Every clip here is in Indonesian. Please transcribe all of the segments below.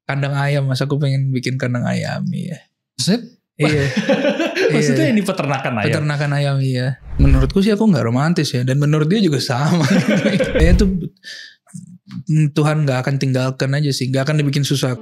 kandang ayam, Mas. Aku pengen bikin kandang ayam, iya. Maksudnya? Iya. Maksudnya ini peternakan ayam? Peternakan ayam, iya. Menurutku sih aku gak romantis ya. Dan menurut dia juga sama. Kayaknya tuh Tuhan gak akan tinggalkan aja sih. Gak akan dibikin susah.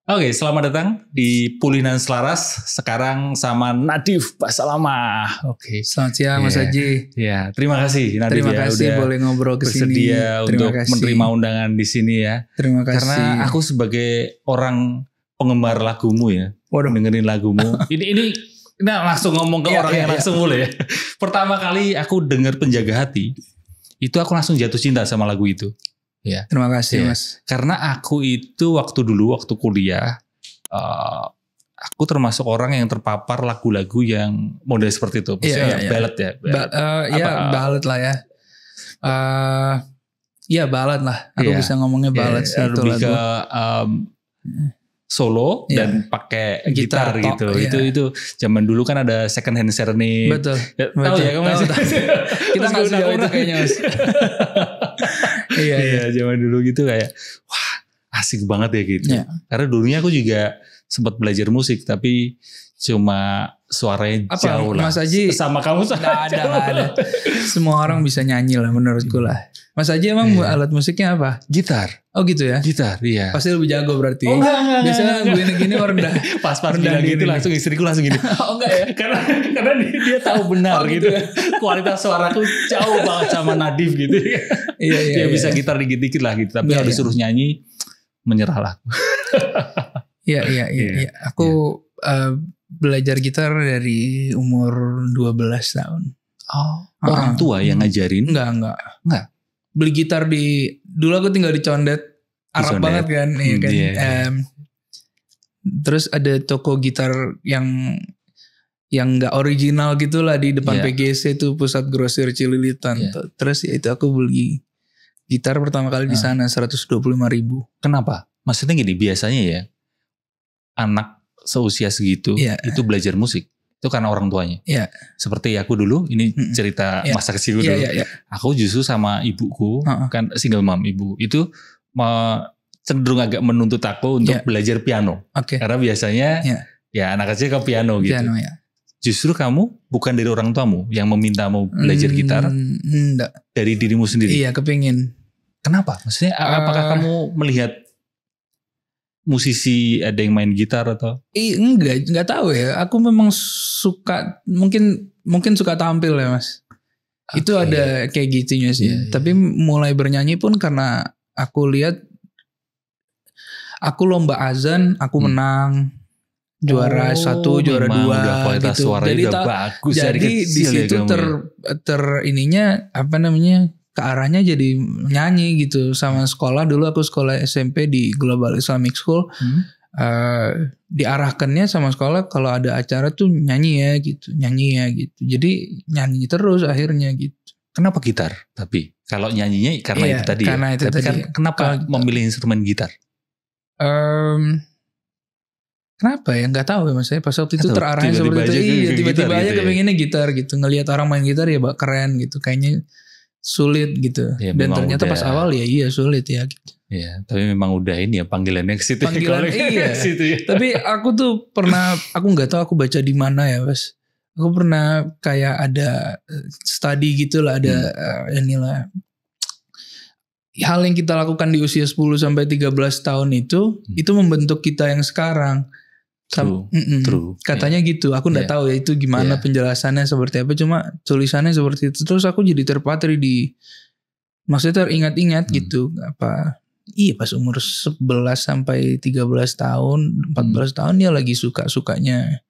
Oke, selamat datang di Pulinan Selaras. Sekarang sama Nadif Basalamah. Oke. Selamat siang Mas Haji. Ya, terima kasih Nadif. Terima kasih udah boleh ngobrol ke sini. Bersedia untuk menerima undangan di sini ya. Terima kasih. Karena aku sebagai orang penggemar lagumu ya, dengerin lagumu. ini langsung ngomong ke orang yang langsung boleh ya. Pertama kali aku denger Penjaga Hati, itu aku langsung jatuh cinta sama lagu itu. Ya. Terima kasih Mas. Karena aku itu waktu kuliah, aku termasuk orang yang terpapar lagu-lagu yang model seperti itu. Maksudnya ballad ya. Ballad lah ya. Ballad lah. Aku bisa ngomongnya ballad sih. Lebih ke solo dan pakai gitar gitu. Itu zaman dulu kan ada second hand serenade. Betul. Tahu ya kamu masih. Kita nggak sejauh itu kayaknya Mas. Iya, zaman dulu gitu kayak wah asik banget ya gitu. Yeah. Karena dulunya aku juga sempat belajar musik tapi cuma suaranya jauh lah. Mas Haji sama kamu nggak ada. Semua orang bisa nyanyi lah menurutku lah. Mas Haji emang alat musiknya apa? Gitar. Oh gitu ya? Gitar, iya. Pasti lebih jago berarti. Oh enggak. Biasanya gini rendah. Pas bilang gitu langsung istriku langsung gini. Oh enggak ya? Karena dia tahu benar gitu ya. Kualitas suaraku jauh banget sama Nadif gitu. Iya. Dia bisa gitar dikit-dikit lah gitu. Tapi kalau disuruh nyanyi menyerah lah. Iya. Aku belajar gitar dari umur 12 tahun. Oh, orang tua yang ngajarin? Enggak. Beli gitar dulu aku tinggal di Condet, Arab banget kan, iya kan. Terus ada toko gitar yang nggak original gitulah di depan PGC itu, pusat grosir Cililitan. Terus ya itu aku beli gitar pertama kali di sana 125.000. Kenapa? Maksudnya gini, biasanya ya anak seusia segitu itu belajar musik itu karena orang tuanya. Seperti aku dulu, ini cerita masa kecil dulu. Aku justru sama ibuku, kan single mom ibu, itu cenderung agak menuntut aku untuk belajar piano. Karena biasanya ya anak kecil ke piano gitu. Justru kamu bukan dari orang tuamu yang memintamu belajar gitar? Enggak. Dari dirimu sendiri? Iya, kepingin. Kenapa? Maksudnya apakah kamu melihat musisi ada yang main gitar atau? Enggak tahu ya. Aku memang suka, mungkin suka tampil ya Mas. Itu ada kayak gitunya sih. Tapi mulai bernyanyi pun karena aku lihat, aku lomba azan, aku menang, juara 1, juara 2 gitu. Jadi udah bagus. Jadi di situ ininya apa namanya? Ke arahnya jadi nyanyi gitu. Sama sekolah, dulu aku sekolah SMP di Global Islamic School, diarahkannya sama sekolah kalau ada acara tuh nyanyi ya gitu. Jadi nyanyi terus akhirnya gitu. Kenapa gitar? Tapi kalau nyanyinya karena itu tadi karena itu tadi. Kenapa memilih instrumen gitar? Kenapa ya, nggak tahu ya Mas. Pas waktu itu terarahnya seperti itu. Tiba-tiba aja kepengennya gitar gitu. Ngelihat orang main gitar ya keren gitu. Kayaknya sulit gitu. Ya, dan ternyata pas awal sulit ya gitu. Iya, tapi memang udah ini ya panggilannya ke situ. Tapi aku tuh pernah, aku nggak tahu aku baca di mana ya Mas. Aku pernah kayak ada study gitu lah, ada inilah. Hal yang kita lakukan di usia 10 sampai 13 tahun itu membentuk kita yang sekarang. True. Katanya gitu. Aku nggak tahu ya itu gimana penjelasannya seperti apa. Cuma tulisannya seperti itu. Terus aku jadi terpatri maksudnya teringat-ingat gitu. Pas umur 11 sampai 13 tahun, 14 tahun dia lagi suka-sukanya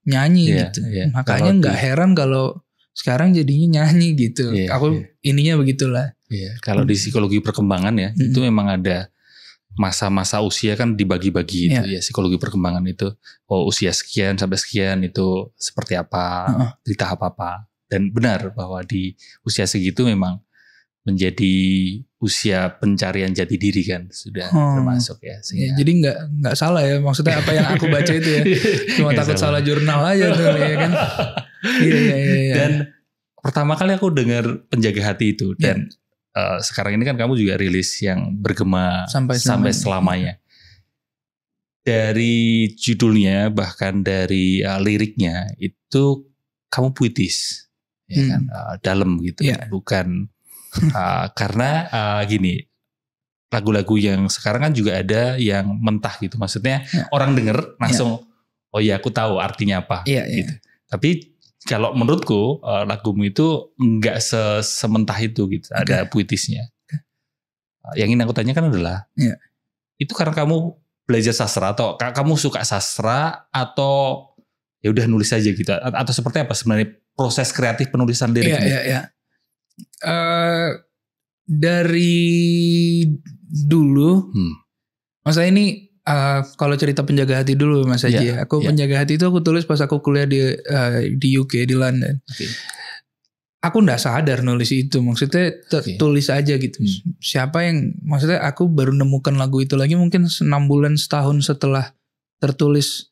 nyanyi gitu. Makanya nggak heran kalau sekarang jadinya nyanyi gitu. Aku ininya begitulah. Kalau di psikologi perkembangan ya, itu memang ada masa-masa usia kan dibagi-bagi gitu ya, psikologi perkembangan itu. Usia sekian sampai sekian itu seperti apa, di tahap apa. Dan benar bahwa di usia segitu memang menjadi usia pencarian jati diri kan sudah termasuk ya. Ya, jadi nggak salah ya maksudnya apa yang aku baca itu ya. Cuma takut salah jurnal aja tuh ya kan. Iya. Dan pertama kali aku dengar Penjaga Hati itu dan sekarang ini kan kamu juga rilis yang bergema sampai selamanya. Dari judulnya bahkan dari liriknya itu kamu puitis, ya kan, dalam gitu, bukan karena gini, lagu-lagu yang sekarang kan juga ada yang mentah gitu, maksudnya orang denger langsung, oh ya aku tahu artinya apa, gitu. Tapi kalau menurutku lagumu itu enggak sementah itu gitu, ada puitisnya. Yang ingin aku tanyakan adalah, itu karena kamu belajar sastra atau kamu suka sastra atau ya udah nulis aja gitu atau seperti apa sebenarnya proses kreatif penulisan lirik? Dari dulu, masa ini kalau cerita Penjaga Hati dulu Mas Haji, aku Penjaga Hati itu aku tulis pas aku kuliah di UK di London. Aku nggak sadar nulis itu, maksudnya tulis aja gitu. Siapa yang, maksudnya aku baru nemukan lagu itu lagi mungkin 6 bulan setahun setelah tertulis.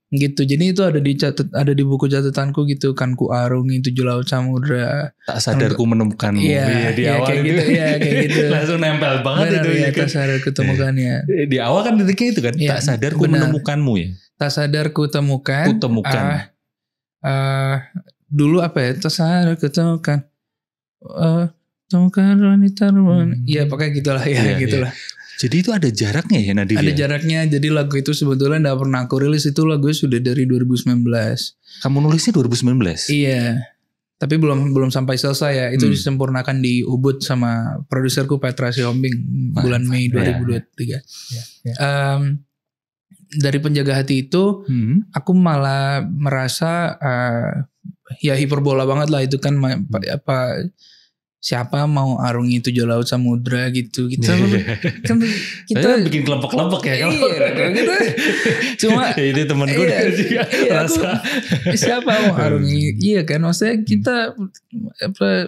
Gitu. Jadi itu ada di buku catatanku gitu kan, ku arungi 7 laut samudra. Tak sadar ku menemukanmu. Di awal kayak gitu. Kayak gitu. Langsung nempel banget. Benar, itu ya, tak sadar ku temukannya. Di awal kan liriknya itu kan, tak sadar ku menemukanmu ya. Tak sadar ku temukan. Dulu apa ya? Tak sadar ku temukan. Temukan wanita ruang. Iya pakai gitulah ya, gitulah. Jadi itu ada jaraknya ya Nadif? Ada jaraknya, jadi lagu itu sebetulnya gak pernah aku rilis, itu lagunya sudah dari 2019. Kamu nulisnya 2019? Iya, tapi belum sampai selesai ya, itu disempurnakan di Ubud sama produserku Petra Siombing bulan Mei 2023. Dari Penjaga Hati itu, aku malah merasa ya hiperbola banget lah itu kan siapa mau arungi 7 laut samudra gitu kan kita bikin kelompok-kelompok ya kan? Gitu. Cuma itu temanku juga rasa siapa mau arungi, iya kan, maksudnya kita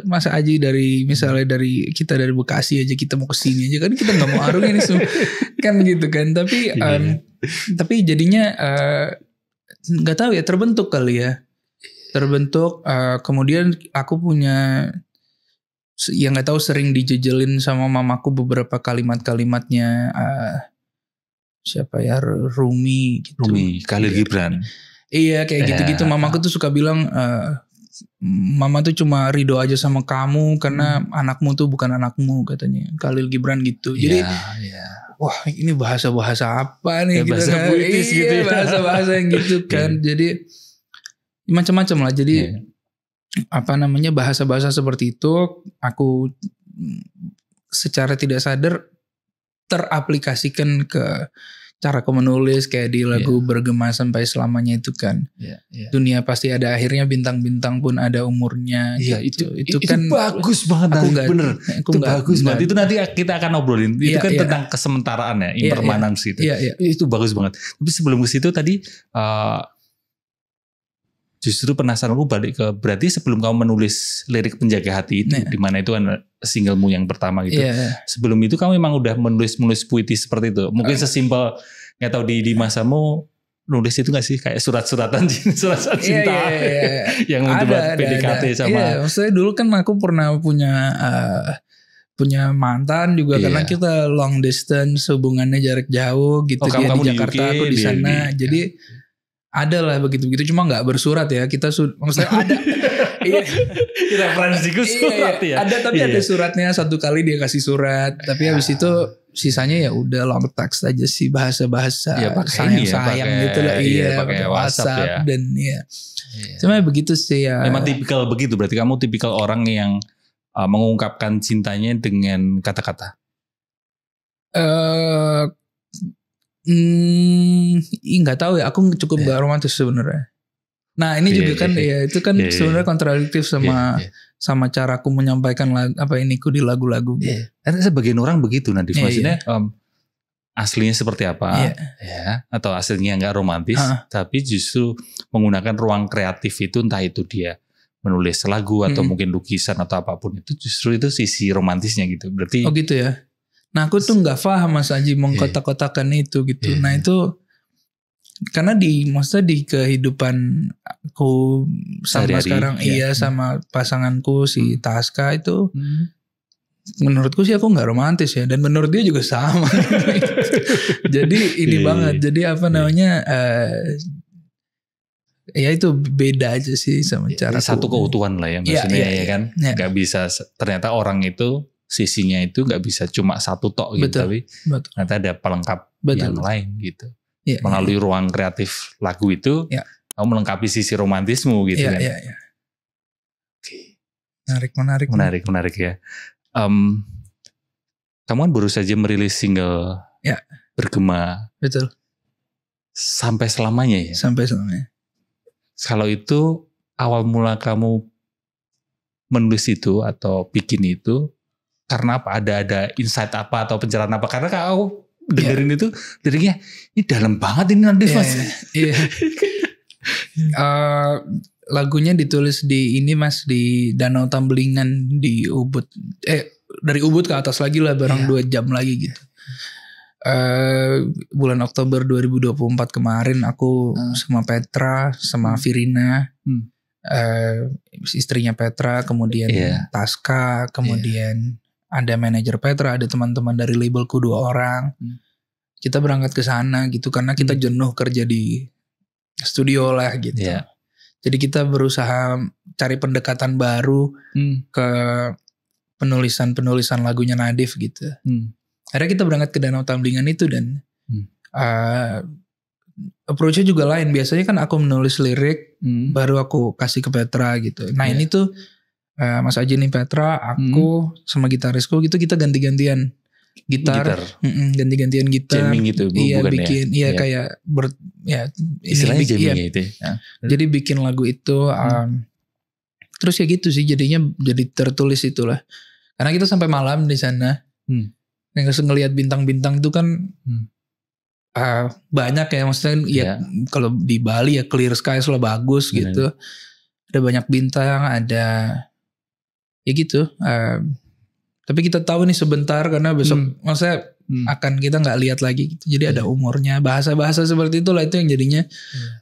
Mas Aji misalnya dari Bekasi aja kita mau kesini aja kan kita nggak mau arungi ini semua kan gitu kan, tapi jadinya nggak tahu ya, terbentuk kemudian aku punya yang nggak tahu, sering dijejelin sama mamaku beberapa kalimat-kalimatnya siapa ya, Rumi gitu. Rumi, Khalil Gibran. Iya kayak gitu-gitu. Mamaku tuh suka bilang mama tuh cuma ridho aja sama kamu karena anakmu tuh bukan anakmu, katanya Khalil Gibran gitu. Jadi wah ini bahasa-bahasa apa nih, bahasa puitis gitu ya. Bahasa-bahasa yang gitu kan. Jadi macam-macam lah. Jadi bahasa-bahasa seperti itu aku secara tidak sadar teraplikasikan ke cara aku menulis, kayak di lagu Bergema Sampai Selamanya itu kan. Dunia pasti ada akhirnya, bintang-bintang pun ada umurnya. Itu kan bagus banget. Bener. Itu bagus banget. Itu nanti kita akan obrolin. Itu kan tentang kesementaraan ya, impermanence gitu. Itu bagus banget. Tapi sebelum ke situ tadi justru penasaranku balik ke, berarti sebelum kamu menulis lirik Penjaga Hati itu, di mana itu kan singlemu yang pertama gitu. Sebelum itu kamu memang udah menulis puitis seperti itu. Mungkin sesimpel, nggak tahu di masamu nulis itu nggak sih kayak surat-suratan cinta yang untuk buat PDKT sama. Iya, maksudnya dulu kan aku pernah punya mantan juga karena kita long distance, hubungannya jarak jauh gitu. Dia di Jakarta, aku di sana. Jadi ada lah begitu-begitu, cuma nggak bersurat ya. Kita maksudnya ada. Referensiku surat ya. Ada, tapi ada suratnya, satu kali dia kasih surat. Tapi habis itu sisanya ya udah long text aja sih, bahasa-bahasa sayang gitu lah. Pakai WhatsApp dan cuma begitu sih ya. Memang tipikal begitu, berarti kamu tipikal orang yang mengungkapkan cintanya dengan kata-kata. Nggak tahu ya, aku cukup gak romantis sebenarnya. Nah ini juga kan itu kan sebenarnya kontradiktif sama cara aku menyampaikan di lagu-lagu. Karena sebagian orang begitu nanti, maksudnya aslinya seperti apa, atau aslinya nggak romantis, tapi justru menggunakan ruang kreatif itu, entah itu dia menulis lagu atau mungkin lukisan atau apapun itu justru itu sisi romantisnya gitu. Berarti oh gitu ya. Nah aku tuh nggak paham Mas Aji mengkotak-kotakan itu gitu. Nah itu karena maksudnya di kehidupan aku sama sekarang sama pasanganku si Taska itu menurutku sih aku nggak romantis ya, dan menurut dia juga sama. Jadi ini banget. Jadi apa namanya? Ya itu beda aja sih sama cara satu keutuhan lah ya maksudnya ya kan. Nggak bisa ternyata orang itu sisinya itu nggak bisa cuma satu tok gitu, tapi ternyata ada pelengkap yang lain gitu. Melalui ruang kreatif lagu itu, kamu melengkapi sisi romantismu gitu kan. Oke. Menarik ya. Kamu kan baru saja merilis single Bergema. Betul. Sampai selamanya ya. Sampai selamanya. Kalau itu awal mula kamu menulis itu atau bikin itu karena apa? Ada insight apa atau pencerahan apa? Karena kau dengerin itu liriknya ini dalam banget ini nanti Mas. Iya. Lagunya ditulis di ini Mas, di Danau Tambelingan di Ubud. Dari Ubud ke atas lagi lah, barang 2 jam lagi gitu. Bulan Oktober 2024 kemarin aku sama Petra sama Virina, istrinya Petra, kemudian Taska, kemudian ada manajer Petra, ada teman-teman dari labelku 2 orang. Kita berangkat ke sana gitu karena kita jenuh kerja di studio lah gitu. Jadi kita berusaha cari pendekatan baru ke penulisan lagunya Nadif gitu. Akhirnya kita berangkat ke Danau Tambelingan itu dan approach-nya juga lain. Biasanya kan aku menulis lirik baru aku kasih ke Petra gitu. Nah ini tuh Mas Aji nih Petra, aku sama gitarisku gitu kita ganti-gantian gitar. Ganti-gantian gitar. Jamming gitu, iya bikin, kayak istilahnya jamming itu. Jadi bikin lagu itu, terus ya gitu sih jadinya jadi tertulis itulah. Karena kita sampai malam di sana, ngelihat bintang-bintang itu kan banyak ya, maksudnya kalau di Bali ya clear sky selalu bagus gitu. Ada banyak bintang, ada ya gitu. Tapi kita tahu nih sebentar karena besok maksudnya akan kita nggak lihat lagi gitu. Jadi ada umurnya, bahasa-bahasa seperti itulah itu yang jadinya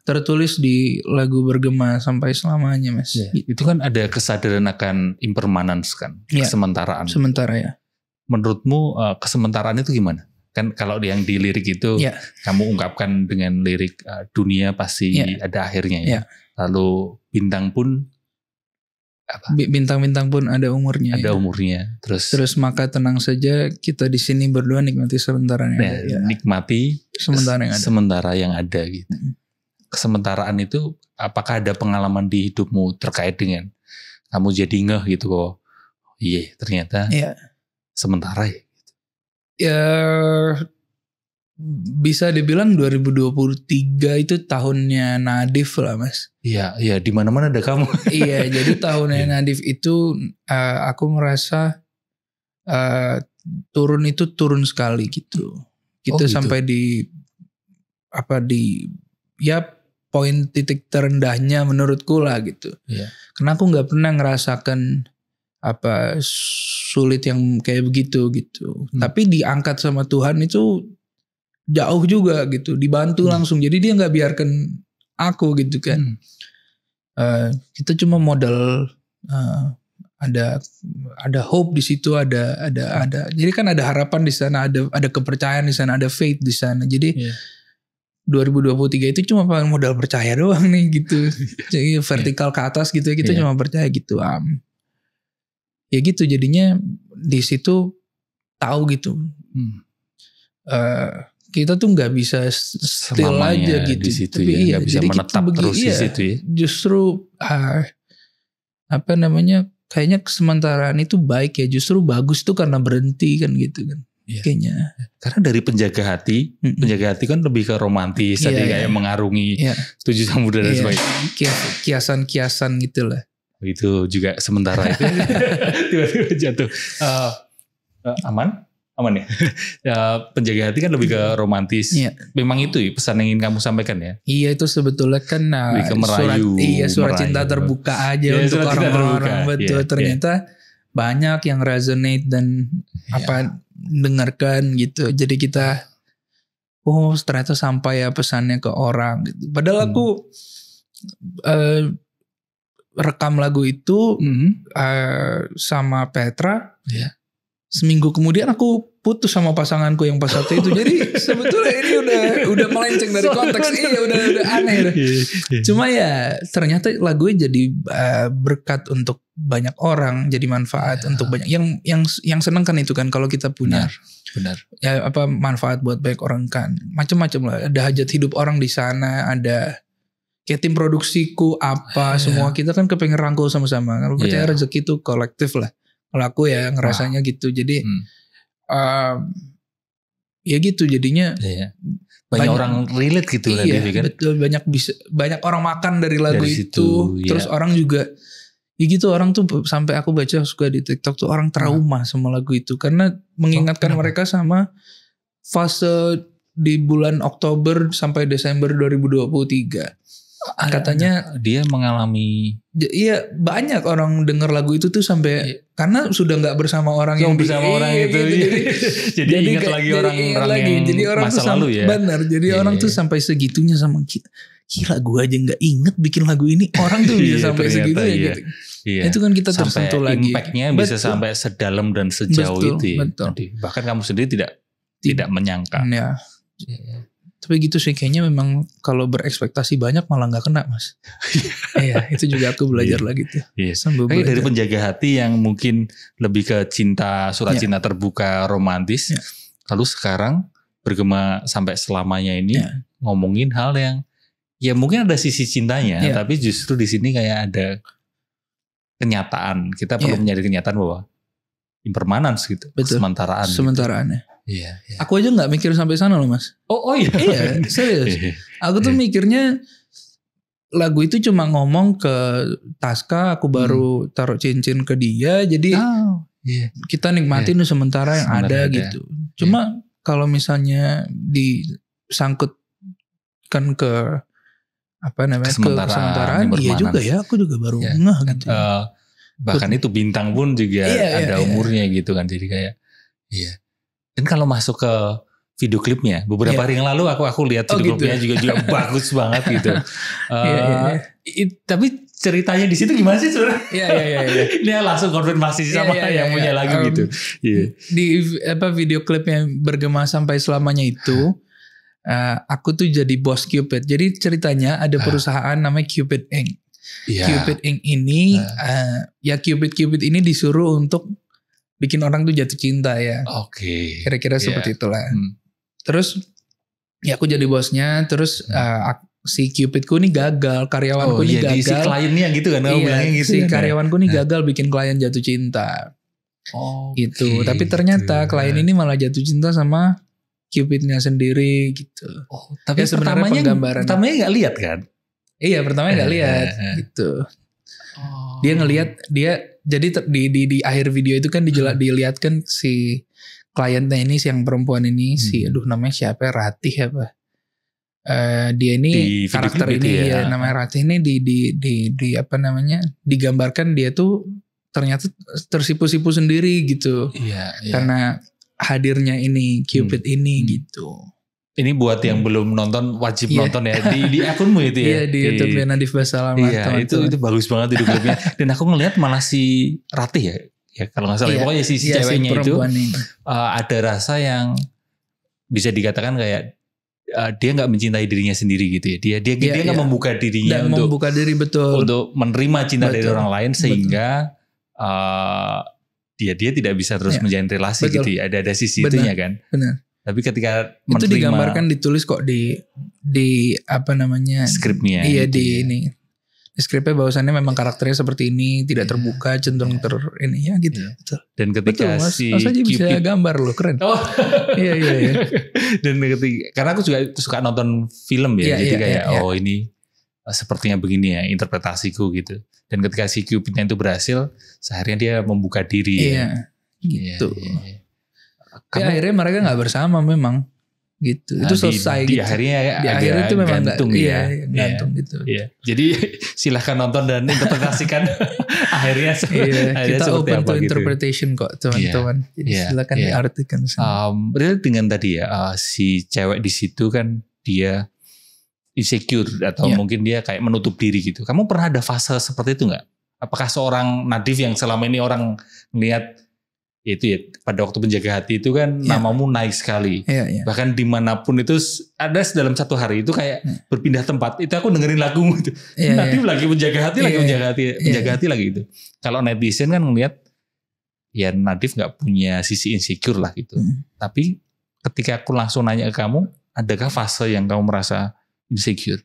tertulis di lagu Bergema Sampai Selamanya Mas. Itu kan ada kesadaran akan impermanence kan, kesementaraan. Sementara ya. Menurutmu kesementaraan itu gimana? Kan kalau yang di lirik itu kamu ungkapkan dengan lirik dunia pasti ada akhirnya ya. Lalu bintang pun bintang-bintang pun ada umurnya. Ada umurnya. Terus maka tenang saja kita di sini berdua nikmati sementara yang ada. Nikmati sementara yang ada gitu. Kesementaraan itu apakah ada pengalaman di hidupmu terkait dengan kamu jadi ngeh gitu kok. Iya ternyata sementara ya. Ya bisa dibilang 2023 itu tahunnya Nadif lah Mas. Iya di mana-mana ada kamu. Iya jadi tahunnya Nadif itu aku merasa turun sekali gitu. Kita sampai di poin titik terendahnya menurutku lah gitu. Karena aku nggak pernah ngerasakan sulit yang kayak begitu gitu. Tapi diangkat sama Tuhan itu jauh juga gitu, dibantu langsung. Jadi dia nggak biarkan aku gitu kan. Kita cuma modal ada hope di situ, ada. Jadi kan ada harapan di sana, ada kepercayaan di sana, ada faith di sana. Jadi 2023 itu cuma modal percaya doang nih gitu. Jadi vertikal ke atas gitu ya, kita cuma percaya gitu. Ya gitu jadinya di situ tahu gitu. Kita tuh nggak bisa still aja gitu. Di situ tapi nggak bisa menetap terus di situ ya. Justru kayaknya kesementaraan itu baik ya. Justru bagus tuh karena berhenti kan gitu kan. Kayaknya. Karena dari penjaga hati kan lebih ke romantis, kayak mengarungi tujuh samudera dan sebagainya. Kiasan-kiasan gitulah. Itu juga sementara itu tiba-tiba jatuh. Aman? aman ya. Penjaga hati kan lebih ke romantis. Iya. Memang itu ya pesan yang ingin kamu sampaikan ya? Iya, itu sebetulnya kan surat cinta terbuka aja untuk orang-orang. Betul, ternyata banyak yang resonate dan dengarkan gitu. Jadi kita ternyata sampai ya pesannya ke orang gitu. Padahal aku rekam lagu itu sama Petra. Seminggu kemudian aku putus sama pasanganku yang pas waktu itu. Jadi sebetulnya ini udah melenceng dari konteks. Udah aneh. Cuma ya ternyata lagunya jadi berkat untuk banyak orang, jadi manfaat untuk banyak yang seneng kan itu kan kalau kita punya benar. Ya manfaat buat banyak orang kan. Macam-macam lah. Ada hajat hidup orang di sana, ada kayak tim produksiku semua kita kan kepengen rangkul sama-sama. Kalau percaya rezeki itu kolektif lah. Kalau aku ya ngerasanya gitu. Jadi ya gitu jadinya. Banyak orang relate gitu lah. Kan? Betul, banyak orang makan dari lagu dari itu. Terus orang juga ya gitu, orang tuh sampai aku baca suka di TikTok tuh orang trauma sama lagu itu karena mengingatkan mereka sama fase di bulan Oktober sampai Desember 2023. Katanya dia mengalami banyak orang denger lagu itu tuh sampai karena sudah nggak bersama orang yang bersama orang itu jadi ingat lagi orang-orang yang jadi orang masa tuh lalu ya benar jadi orang tuh sampai segitunya sama gila gue aja nggak inget bikin lagu ini orang tuh bisa sampai segitunya gitu. Itu kan kita tersentuh lagi. Impactnya bisa sampai sedalam dan sejauh itu ya. Bahkan kamu sendiri tidak menyangka. Tapi gitu sih kayaknya memang kalau berekspektasi banyak malah gak kena mas. Iya itu juga aku belajar lagi tuh. Kayak dari penjaga hati yang mungkin lebih ke surat cinta terbuka romantis. Lalu sekarang bergema sampai selamanya ini ngomongin hal yang ya mungkin ada sisi cintanya. Tapi justru di sini kayak ada kenyataan. Kita perlu mencari kenyataan bahwa impermanence gitu. Sementaraannya. Iya. Aku aja nggak mikir sampai sana loh mas. Oh iya. Iya serius. Aku tuh mikirnya lagu itu cuma ngomong ke Taska. Aku baru taruh cincin ke dia. Jadi kita nikmatin sementara yang ada gitu. Cuma kalau misalnya disangkutkan ke kesementaraan iya juga ya. Aku juga baru ngeh gitu. Bahkan itu bintang pun juga ada umurnya gitu kan. Jadi kayak Dan kalau masuk ke video klipnya, beberapa hari yang lalu aku lihat video klipnya juga bagus banget gitu. Tapi ceritanya di situ gimana sih sebenarnya? Iya. Dia langsung konfirmasi sama yang punya lagu gitu. Di video klipnya bergema sampai selamanya itu, aku tuh jadi bos Cupid. Jadi ceritanya ada perusahaan namanya Cupid Inc. Cupid Inc. ini, Cupid ini disuruh untuk bikin orang tuh jatuh cinta ya. Oke. Kira-kira seperti itulah. Terus aku jadi bosnya. Terus si Cupidku nih gagal. Karyawanku nih gagal. Si kliennya gitu kan. Si karyawanku nih gagal bikin klien jatuh cinta. Gitu. Tapi ternyata klien ini malah jatuh cinta sama Cupidnya sendiri gitu. Tapi pertamanya gak lihat kan? Iya pertamanya gak lihat gitu. Dia ngelihat jadi di akhir video itu kan dilihatkan si kliennya ini si yang perempuan ini namanya siapa Ratih apa dia ini karakter ini namanya Ratih ini di apa namanya digambarkan dia tuh ternyata tersipu-sipu sendiri gitu karena hadirnya ini Cupid ini gitu. Ini buat yang belum nonton wajib nonton ya di akunmu itu ya. Iya di YouTube Nadif Basalam. Iya itu bagus banget video klipnya. Dan aku ngelihat malah si Ratih ya kalau nggak salah pokoknya si ceweknya itu ada rasa yang bisa dikatakan kayak dia nggak mencintai dirinya sendiri gitu ya. Dia nggak membuka dirinya dan untuk membuka diri untuk menerima cinta dari orang lain sehingga dia tidak bisa terus menjalin relasi gitu ya. Ada sisi itunya kan. Benar. Tapi ketika itu digambarkan ditulis kok di apa namanya skripnya. Iya di ini. Di skripnya bahwasannya memang karakternya seperti ini, tidak terbuka, cenderung ini ya gitu. Betul. Dan ketika Mas aja bisa gambar loh, keren. Iya. Dan karena aku juga suka nonton film ya, jadi kayak ini sepertinya begini ya interpretasiku gitu. Dan ketika si Cupidnya itu berhasil, seharian dia membuka diri. Iya. Gitu. Iya. akhirnya mereka nggak bersama memang gitu. Itu selesai di gitu. Di akhirnya itu memang gantung gantung gitu. Iya. Jadi silahkan nonton dan interpretasikan akhirnya kita open to interpretation kok teman-teman. Jadi silahkan diartikan. Berarti dengan tadi si cewek di situ kan dia insecure atau mungkin dia kayak menutup diri gitu. Kamu pernah ada fase seperti itu nggak? Apakah seorang Nadif yang selama ini orang ngelihat itu ya pada waktu Penjaga Hati itu kan namamu naik sekali, bahkan dimanapun itu ada dalam satu hari itu kayak berpindah tempat, itu aku dengerin lagu gitu, Nadif lagi Penjaga Hati lagi Penjaga Hati lagi gitu. Kalau netizen kan ngelihat ya Nadif nggak punya sisi insecure lah gitu, tapi ketika aku langsung nanya ke kamu, adakah fase yang kamu merasa insecure?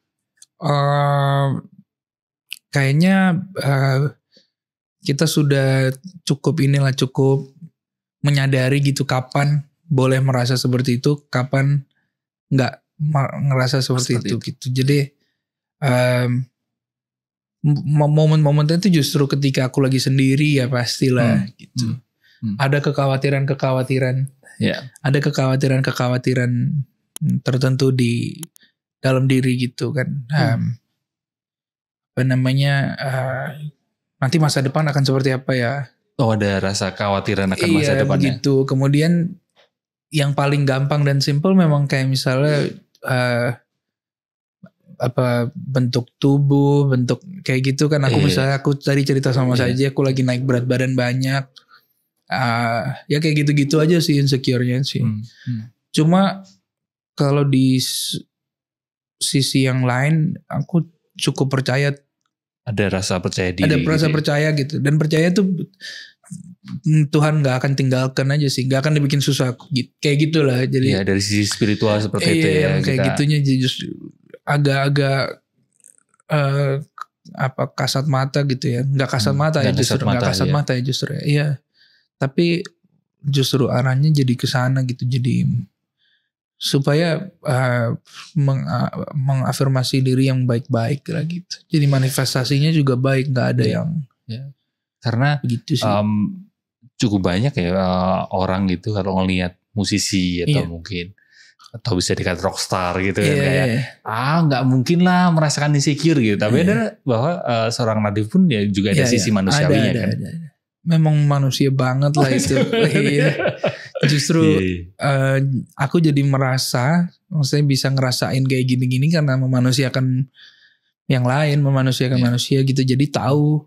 Kayaknya kita sudah cukup menyadari gitu kapan boleh merasa seperti itu, kapan nggak ngerasa seperti itu gitu. Jadi momen-momen itu justru ketika aku lagi sendiri ya pastilah gitu. Ada kekhawatiran-kekhawatiran, ada kekhawatiran tertentu di dalam diri gitu kan. Nanti masa depan akan seperti apa ya? Oh, ada rasa kekhawatiran akan masa depannya. Begitu. Kemudian yang paling gampang dan simpel memang kayak misalnya bentuk tubuh, bentuk kayak gitu kan. Misalnya aku tadi cerita sama saja, aku lagi naik berat badan banyak. Ya kayak gitu-gitu aja sih insecure-nya sih. Cuma kalau di sisi yang lain, aku cukup percaya. Ada rasa percaya diri. Ada rasa percaya gitu. Dan percaya tuh Tuhan gak akan tinggalkan aja sih. Gak akan dibikin susah. Kayak gitulah. Jadi dari sisi spiritual seperti itu ya. Kayak gitunya justru agak kasat mata gitu ya. Gak kasat mata ya justru. Gak kasat mata ya justru ya. Iya. Tapi justru arahnya jadi kesana gitu. Jadi supaya mengafirmasi diri yang baik-baik lah gitu. Jadi manifestasinya juga baik, nggak ada yang karena begitu sih. Cukup banyak ya orang gitu kalau ngelihat musisi atau mungkin atau bisa dikatakan rockstar gitu kan kayak nggak mungkin lah merasakan insecure gitu. Tapi ada bahwa seorang Nadif pun ya juga ada sisi manusiawinya kan. Ada. Memang manusia banget lah itu. Justru aku jadi merasa, maksudnya bisa ngerasain kayak gini-gini karena memanusiakan yang lain, memanusiakan manusia gitu. Jadi tahu,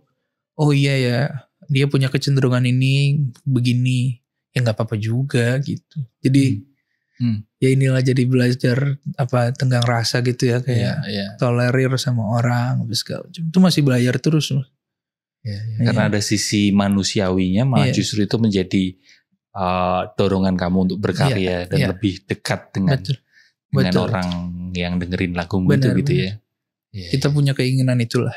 oh iya ya, dia punya kecenderungan ini begini, ya nggak apa-apa juga gitu. Jadi ya inilah jadi belajar tenggang rasa gitu ya, kayak tolerir sama orang, itu masih belajar terus. Karena ada sisi manusiawinya, malah justru itu menjadi dorongan kamu untuk berkarya dan lebih dekat dengan orang yang dengerin lagumu itu gitu ya. Kita punya keinginan itulah.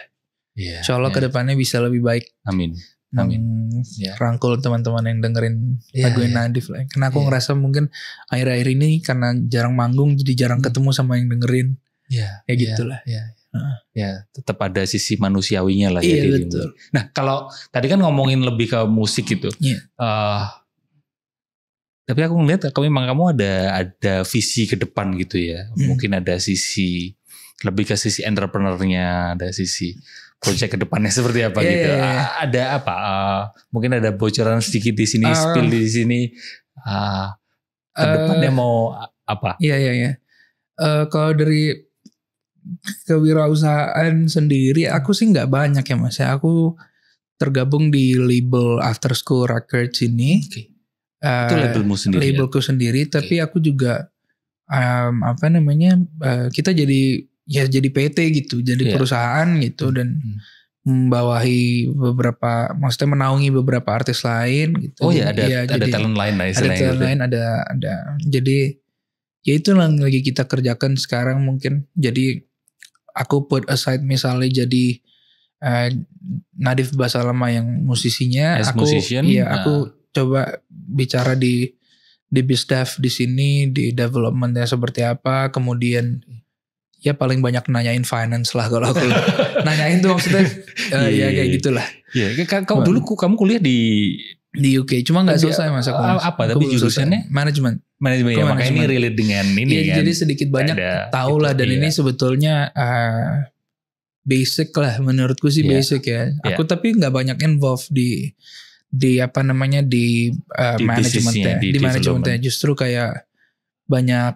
Insya Allah kedepannya bisa lebih baik. Amin. Rangkul teman-teman yang dengerin lagu Nadif lah. Karena aku ngerasa mungkin akhir-akhir ini karena jarang manggung jadi jarang ketemu sama yang dengerin. Kayak gitulah. Ya tetap ada sisi manusiawinya lah. Betul. Nah kalau tadi kan ngomongin lebih ke musik gitu. Tapi aku ngeliat kamu ada visi ke depan gitu ya. Mungkin ada sisi lebih ke sisi entrepreneurnya, ada sisi proyek ke depannya seperti apa gitu. Ada apa? Mungkin ada bocoran sedikit di sini, spill di sini. Ke depannya mau apa? Iya. Kalau dari kewirausahaan sendiri, aku sih nggak banyak ya mas. Aku tergabung di label After School Records ini. Itu labelmu sendiri. Labelku sendiri, tapi aku juga kita jadi PT gitu, jadi perusahaan gitu dan membawahi beberapa, maksudnya menaungi beberapa artis lain gitu. Oh ya ada talent lain lah istilahnya. Ada talent lain, ada. Jadi ya itu yang lagi kita kerjakan sekarang mungkin. Jadi aku put aside misalnya jadi Nadif Basalama yang musisinya, aku coba bicara di BizDev di sini, di developmentnya seperti apa, kemudian ya paling banyak nanyain finance lah kalau aku nanyain tuh maksudnya ya kayak gitulah. Iya, kamu dulu kamu kuliah di Di UK. Cuma nggak selesai mas aku. Apa? Tapi jurusannya? Manajemen ya, makanya ini relate dengan ini kan. Jadi sedikit banyak tahu lah. Dan ini sebetulnya basic lah. Menurutku sih basic ya. Aku tapi nggak banyak involved di apa namanya di manajemennya. Di manajemennya. Justru kayak banyak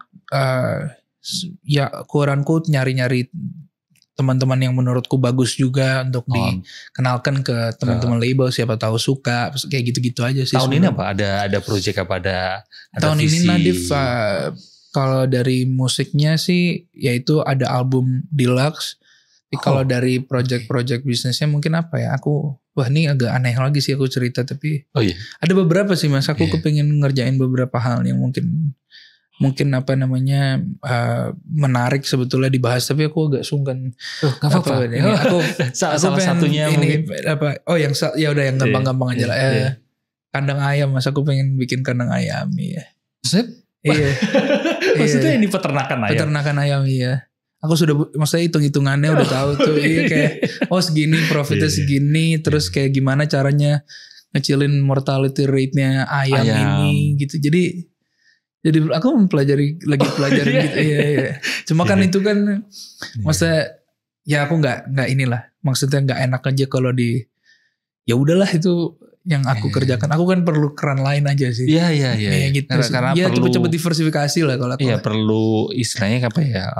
ya quote-unquote nyari-nyari teman-teman yang menurutku bagus juga untuk dikenalkan ke teman-teman label, siapa tahu suka, kayak gitu-gitu aja sih. Tahun ini apa? Ada project apa? Ada tahun visi? Ini Nadif kalau dari musiknya sih yaitu ada album deluxe. Kalau dari project bisnisnya mungkin apa ya? Wah ini agak aneh lagi sih aku cerita, tapi ada beberapa sih mas. Aku kepengen ngerjain beberapa hal yang mungkin apa namanya menarik sebetulnya dibahas, tapi aku agak sungkan. Gak apa-apa. Aku salah satunya ini apa? yang ya udah yang gampang-gampang aja lah. Kandang ayam mas, aku pengen bikin kandang ayam ya. Maksudnya ini peternakan ayam. Peternakan ayam iya. Aku sudah maksudnya hitung-hitungannya udah tahu tuh. Iya kayak segini profitnya segini, terus kayak gimana caranya ngecilin mortality rate-nya ayam ini gitu. Jadi aku lagi pelajari gitu. Iya. Cuma kan itu kan maksudnya ya aku nggak inilah. Maksudnya nggak enak aja kalau ya udahlah itu yang aku kerjakan. Aku kan perlu keran lain aja sih. Iya. Gitu. Karena ya coba diversifikasi lah kalau aku. Iya perlu istilahnya apa ya?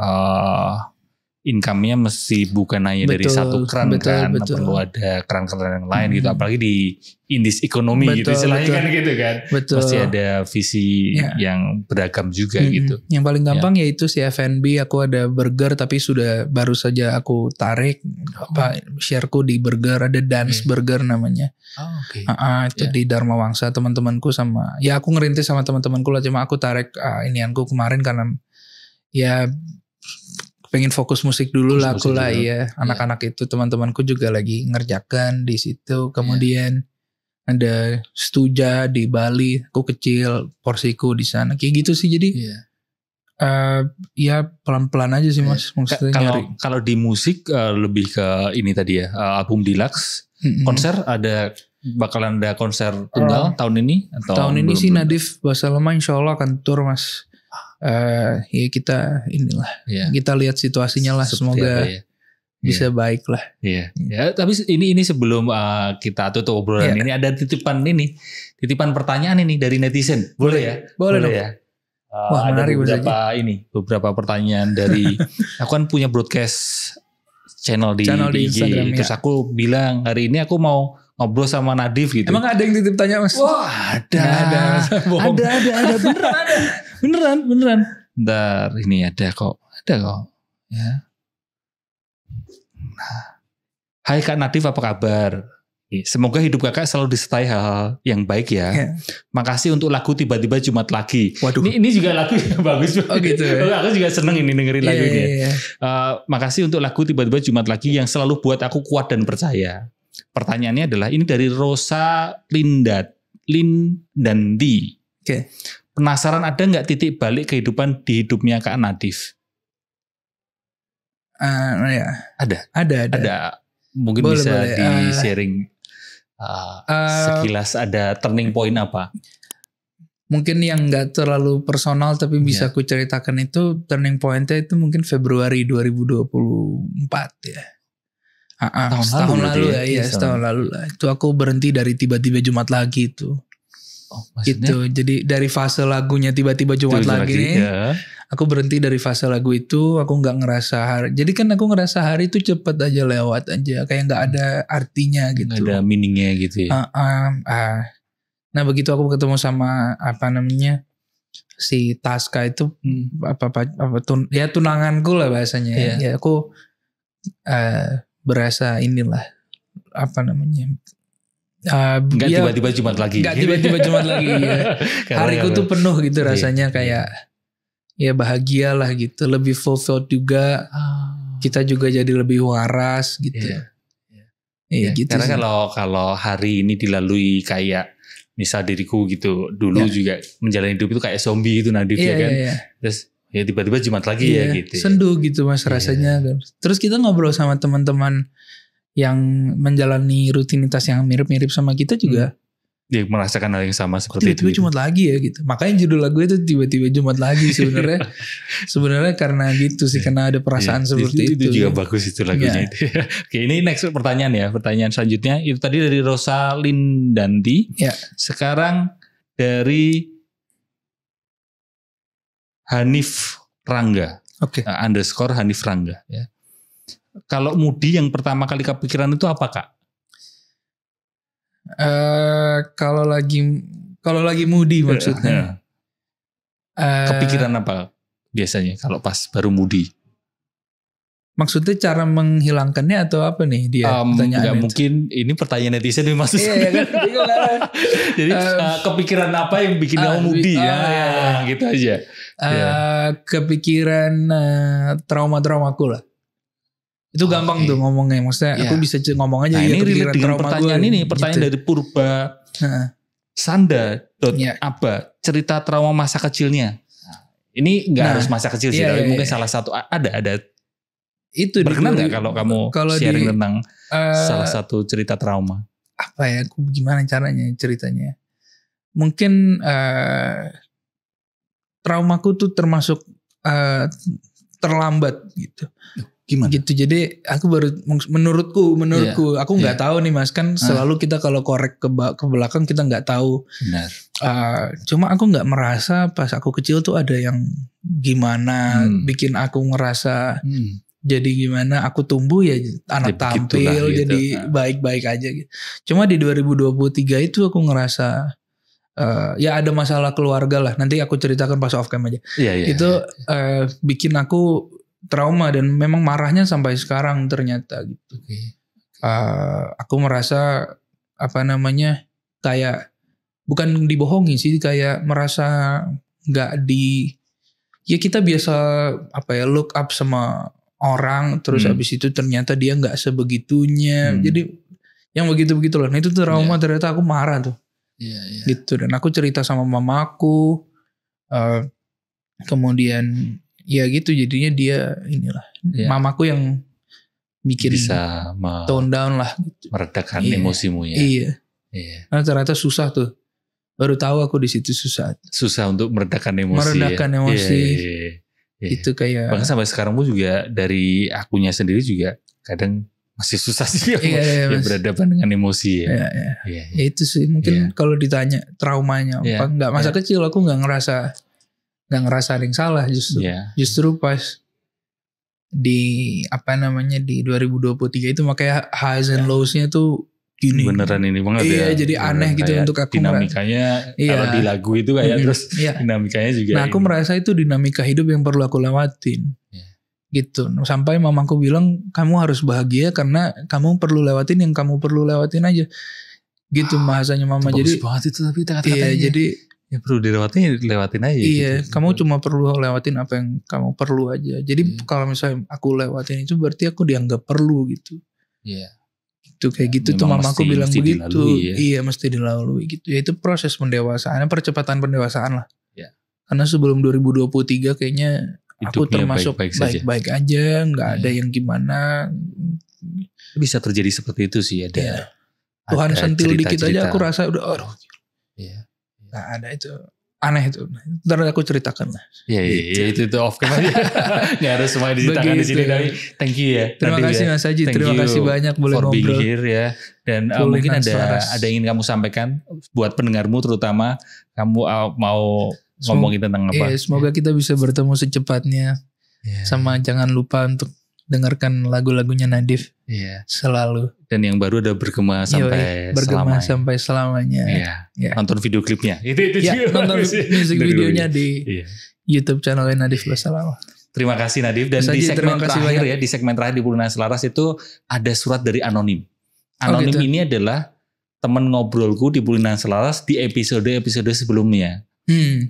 Income-nya mesti bukan hanya dari satu keran kan, perlu ada keran-keran yang lain gitu. Apalagi di indis ekonomi gitu, istilahnya kan gitu kan. Pasti ada visi yang beragam juga gitu. Yang paling gampang yaitu si F&B. Aku ada burger tapi baru saja aku tarik shareku di burger, ada dance burger namanya. Itu di Dharma Wangsa teman-temanku sama. Ya aku ngerintis sama teman-temanku lah, cuma aku tarik inianku kemarin karena ya pengen fokus musik dulu lah aku lah ya. Anak-anak itu teman-temanku juga lagi ngerjakan di situ. Kemudian ada Stuja di Bali, aku kecil porsiku di sana. Kayak gitu sih jadi ya pelan-pelan aja sih mas. Kalau di musik lebih ke ini tadi ya, album deluxe, konser bakalan ada konser tunggal tahun ini atau tahun ini sih Nadif Basalama insya Allah akan tour mas. Ya kita inilah kita lihat situasinya lah, semoga bisa baik lah. Iya. Ya, tapi ini sebelum kita tutup obrolan ini ada titipan pertanyaan ini dari netizen. Boleh ya? Boleh ya. Wah, ada beberapa pertanyaan dari aku kan punya broadcast channel di Instagram. Terus aku bilang hari ini aku mau ngobrol sama Nadif gitu. Emang ada yang titip tanya mas? Wah ada beneran. Bentar, ini ada kok ya. Nah, hai Kak Nadif, apa kabar? Semoga hidup kakak selalu disertai hal yang baik ya. Makasih untuk lagu Tiba-Tiba Jumat Lagi. Waduh. Ini juga lagu yang bagus. Oh gitu. Aku juga seneng ini dengerin lagunya. Makasih untuk lagu Tiba-Tiba Jumat Lagi yang selalu buat aku kuat dan percaya. Pertanyaannya adalah ini dari Rosa Lindandi. Penasaran ada nggak titik balik kehidupan di hidupnya Kak Nadif? Ada. Mungkin boleh. Di sharing sekilas ada turning point apa? Mungkin yang nggak terlalu personal tapi bisa aku ceritakan itu turning pointnya itu mungkin Februari 2024 ya. Setahun lalu ya. Setahun lalu lah. Itu aku berhenti dari Tiba-Tiba Jumat Lagi itu. Gitu. Jadi dari fase lagunya Tiba-Tiba Jumat Lagi nih, aku berhenti dari fase lagu itu. Aku nggak ngerasa hari. Jadi kan aku ngerasa hari itu cepet aja lewat aja, kayak nggak ada artinya gitu. Nggak ada meaningnya gitu ya. Nah begitu aku ketemu sama si Taska itu tunanganku lah bahasanya. Ya aku berasa inilah Gak tiba-tiba Jumat lagi. Gak tiba-tiba Jumat lagi ya. Hariku tuh penuh gitu rasanya kayak ya bahagia lah gitu. Lebih fulfilled juga. Kita juga jadi lebih waras gitu. Gitu karena kalau hari ini dilalui kayak misal diriku gitu. Dulu juga menjalani hidup itu kayak zombie gitu Nadif ya kan. Terus ya tiba-tiba Jumat lagi ya gitu. Sendu gitu mas rasanya. Terus kita ngobrol sama teman-teman yang menjalani rutinitas yang mirip-mirip sama kita juga Dia merasakan hal yang sama seperti tiba-tiba itu. Jumat lagi ya gitu. Makanya judul lagu itu tiba-tiba Jumat lagi sebenarnya. Sebenarnya karena gitu sih, karena ada perasaan seperti itu. Itu juga bagus itu lagunya itu. Oke, ini next pertanyaan ya. Pertanyaan selanjutnya itu tadi dari Rosa Lindanti. Ya. Sekarang dari Hanif Rangga. Oke. _ Hanif Rangga ya. Kalau Moody yang pertama kali kepikiran itu apa, Kak? Kalau lagi moody maksudnya. Kepikiran apa biasanya kalau pas baru moody? Maksudnya cara menghilangkannya atau apa nih dia? Nggak mungkin ini pertanyaan netizen nih maksudnya. Iya kan? Jadi kepikiran apa yang bikin kamu moody gitu aja. Kepikiran trauma-traumaku lah. Itu gampang tuh ngomongnya. Maksudnya aku bisa ngomong aja. Nah ini relate dengan pertanyaan gue, ini. Pertanyaan gitu. Dari Purba Sanda. Apa? Cerita trauma masa kecilnya. Ini gak harus masa kecil sih. Tapi mungkin salah satu. Ada. Itu berkenan gak kalau kamu sharing tentang salah satu cerita trauma? Apa ya? Gimana caranya ceritanya? Mungkin traumaku tuh termasuk terlambat gitu. Gimana? Gitu, jadi aku baru menurutku aku nggak tahu nih Mas, kan selalu kita kalau korek ke belakang kita nggak tahu. Benar. Cuma aku nggak merasa pas aku kecil tuh ada yang gimana bikin aku ngerasa jadi gimana, aku tumbuh ya anak tampil gitu. Jadi baik-baik aja gitu. Cuma di 2023 itu aku ngerasa ya ada masalah keluarga lah, nanti aku ceritakan pas off cam aja. Itu bikin aku trauma dan memang marahnya sampai sekarang ternyata gitu. Aku merasa kayak bukan dibohongi sih, kayak merasa nggak ya kita biasa look up sama orang, terus habis itu ternyata dia nggak sebegitunya. Jadi yang begitu-begitu loh. Nah itu trauma, ternyata aku marah tuh. Gitu, dan aku cerita sama mamaku. Kemudian ya gitu, jadinya dia mamaku yang bikin bisa tone down lah gitu. Meredakan emosimu ya. Iya. Nah, ternyata susah tuh. Baru tahu aku di situ susah untuk meredakan emosi. Itu kayak bahkan sampai sekarang pun juga dari akunya sendiri juga kadang masih susah sih berhadapan dengan emosi ya. Ya itu sih mungkin kalau ditanya traumanya apa enggak, masa kecil aku nggak ngerasa ada yang salah, justru pas di di 2023 itu makanya highs and lows-nya tuh gini. Beneran ini banget ya. Jadi aneh gitu untuk aku. Dinamikanya kalau di lagu itu kayak terus dinamikanya juga. Nah aku merasa itu dinamika hidup yang perlu aku lewatin. Gitu. Sampai mamaku bilang kamu harus bahagia karena kamu perlu lewatin yang kamu perlu lewatin aja. Gitu bahasanya mama. Jadi bagus banget itu tapi kata-katanya. Iya, jadi ya perlu lewatin aja. Iya, gitu. kamu cuma perlu lewatin apa yang kamu perlu aja. Jadi kalau misalnya aku lewatin itu berarti aku dianggap perlu gitu. Iya. Itu kayak gitu tuh mamaku bilang begitu. Iya, mesti dilalui gitu. Ya itu proses pendewasaan, percepatan pendewasaan lah. Iya. Karena sebelum 2023 kayaknya aku termasuk baik-baik aja, nggak ada yang gimana. Bisa terjadi seperti itu sih ada. Tuhan sentil dikit aja aku rasa udah Iya. Nah ada itu aneh itu. Ntar aku ceritakan lah. Iya itu off cam aja. Gak harus semua diceritakan di sini tapi thank you ya. Terima kasih Mas Haji. Terima kasih banyak boleh ngobrol. For being here ya. Dan mungkin ada ingin kamu sampaikan buat pendengarmu terutama kamu mau ngomongin tentang apa? Semoga kita bisa bertemu secepatnya. Sama jangan lupa untuk dengarkan lagu-lagunya Nadif selalu. Dan yang baru ada bergema sampai selamanya. Nonton video klipnya. Itu juga nonton musik videonya di YouTube channel Nadif Basalamah. Terima kasih Nadif. Dan di segmen terakhir di segmen terakhir di Puluhan Selaras itu ada surat dari Anonim. Anonim ini adalah teman ngobrolku di Puluhan Selaras di episode sebelumnya.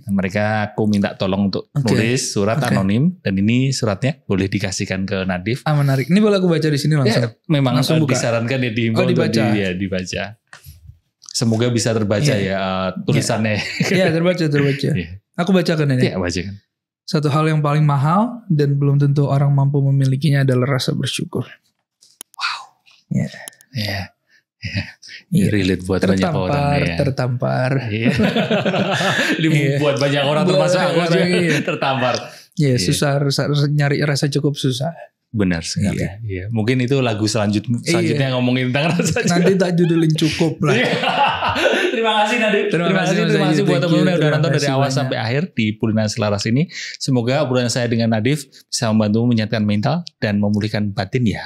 Mereka aku minta tolong untuk nulis surat anonim dan ini suratnya boleh dikasihkan ke Nadif. Menarik. Ini boleh aku baca di sini langsung. Memang langsung disarankan ya dibaca. Semoga bisa terbaca tulisannya. Iya terbaca. Aku bacakan ini. Iya bacakan. Satu hal yang paling mahal dan belum tentu orang mampu memilikinya adalah rasa bersyukur. Wow. Relate buat banyak orang ya. Tertampar. Ini buat banyak orang termasuk aku juga tertampar. Iya, susah nyari rasa cukup susah. Benar sekali. Iya. Mungkin itu lagu selanjutnya ngomongin tentang rasa cukup. Nanti tak judulin cukup lah. Terima kasih Nadif. Terima kasih buat teman-teman yang udah nonton dari awal sampai akhir di Pulina Selaras ini. Semoga obrolan saya dengan Nadif bisa membantu menyatakan mental dan memulihkan batin ya.